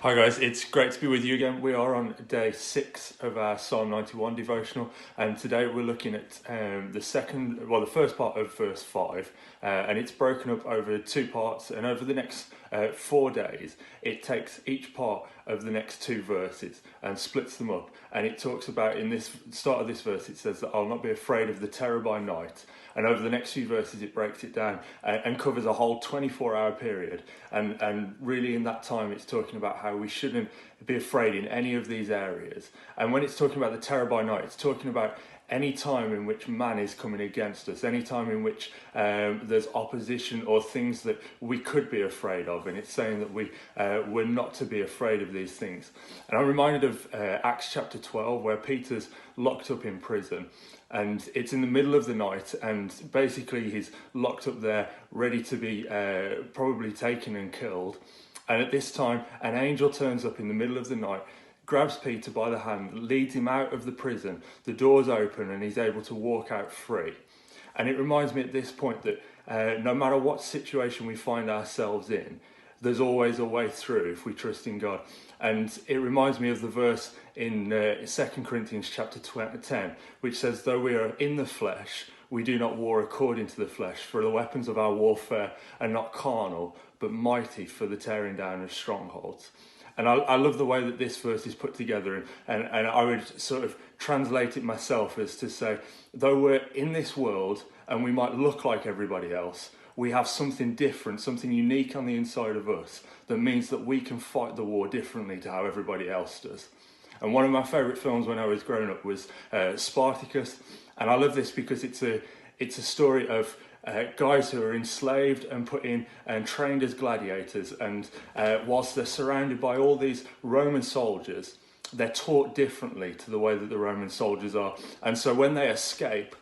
Hi guys, it's great to be with you again. We are on day 6 of our Psalm 91 devotional, and today we're looking at the first part of verse 5, and it's broken up over 2 parts, and over the next 4 days it takes each part of the next 2 verses and splits them up, and it talks about, in this start of this verse it says that I'll not be afraid of the terror by night, and over the next few verses it breaks it down and covers a whole 24-hour period, and really in that time it's talking about how we shouldn't be afraid in any of these areas. And when it's talking about the terror by night, it's talking about any time in which man is coming against us, any time in which there's opposition or things that we could be afraid of, and it's saying that we're not to be afraid of these things. And I'm reminded of Acts chapter 12, where Peter's locked up in prison, and it's in the middle of the night, and basically he's locked up there ready to be probably taken and killed. And at this time an angel turns up in the middle of the night, grabs Peter by the hand, leads him out of the prison, the doors open, and he's able to walk out free. And it reminds me at this point that no matter what situation we find ourselves in, there's always a way through if we trust in God. And it reminds me of the verse in 2 Corinthians chapter 10, which says, though we are in the flesh, we do not war according to the flesh, for the weapons of our warfare are not carnal, but mighty for the tearing down of strongholds. And I love the way that this verse is put together, and I would sort of translate it myself as to say, though we're in this world and we might look like everybody else, we have something different, something unique on the inside of us that means that we can fight the war differently to how everybody else does. And one of my favourite films when I was growing up was Spartacus, and I love this because it's a story of guys who are enslaved and put in and trained as gladiators, and whilst they're surrounded by all these Roman soldiers, they're taught differently to the way that the Roman soldiers are. And so when they escape,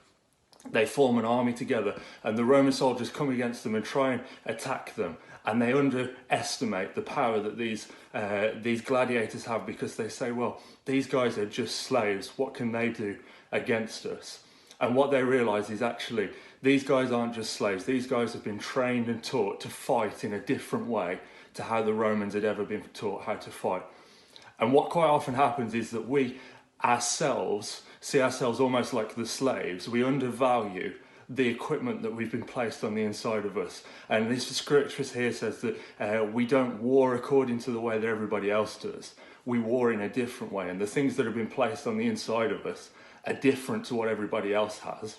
they form an army together, and the Roman soldiers come against them and try and attack them, and they underestimate the power that these gladiators have, because they say, well, these guys are just slaves, what can they do against us? And what they realise is actually these guys aren't just slaves, these guys have been trained and taught to fight in a different way to how the Romans had ever been taught how to fight. And what quite often happens is that we ourselves see ourselves almost like the slaves. We undervalue the equipment that we've been placed on the inside of us. And this scripture here says that we don't war according to the way that everybody else does. We war in a different way, and the things that have been placed on the inside of us are different to what everybody else has.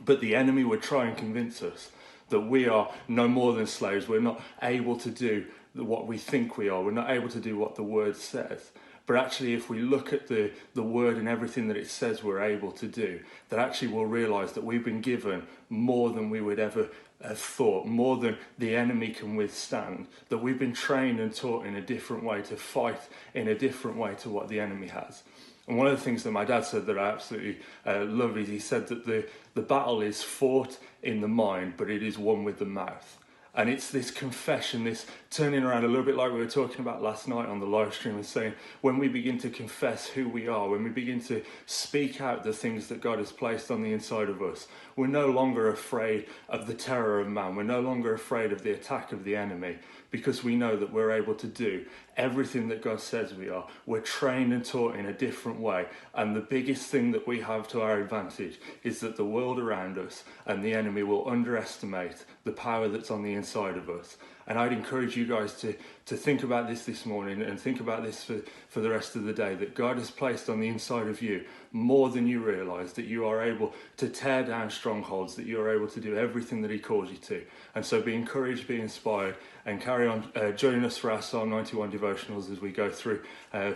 But the enemy would try and convince us that we are no more than slaves. We're not able to do what we think we are. We're not able to do what the word says. But actually, if we look at the word and everything that it says we're able to do, that actually we'll realise that we've been given more than we would ever have thought, more than the enemy can withstand, that we've been trained and taught in a different way to fight in a different way to what the enemy has. And one of the things that my dad said that I absolutely love is he said that the battle is fought in the mind, but it is won with the mouth. And it's this confession, this turning around a little bit like we were talking about last night on the live stream, and saying when we begin to confess who we are, when we begin to speak out the things that God has placed on the inside of us, we're no longer afraid of the terror of man. We're no longer afraid of the attack of the enemy, because we know that we're able to do everything that God says we are. We're trained and taught in a different way. And the biggest thing that we have to our advantage is that the world around us and the enemy will underestimate the power that's on the inside of us. And I'd encourage you guys to think about this morning, and think about this for the rest of the day, that God has placed on the inside of you more than you realise, that you are able to tear down strongholds, that you are able to do everything that he calls you to. And so be encouraged, be inspired, and carry on joining us for our Psalm 91 devotionals as we go through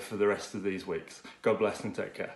for the rest of these weeks. God bless and take care.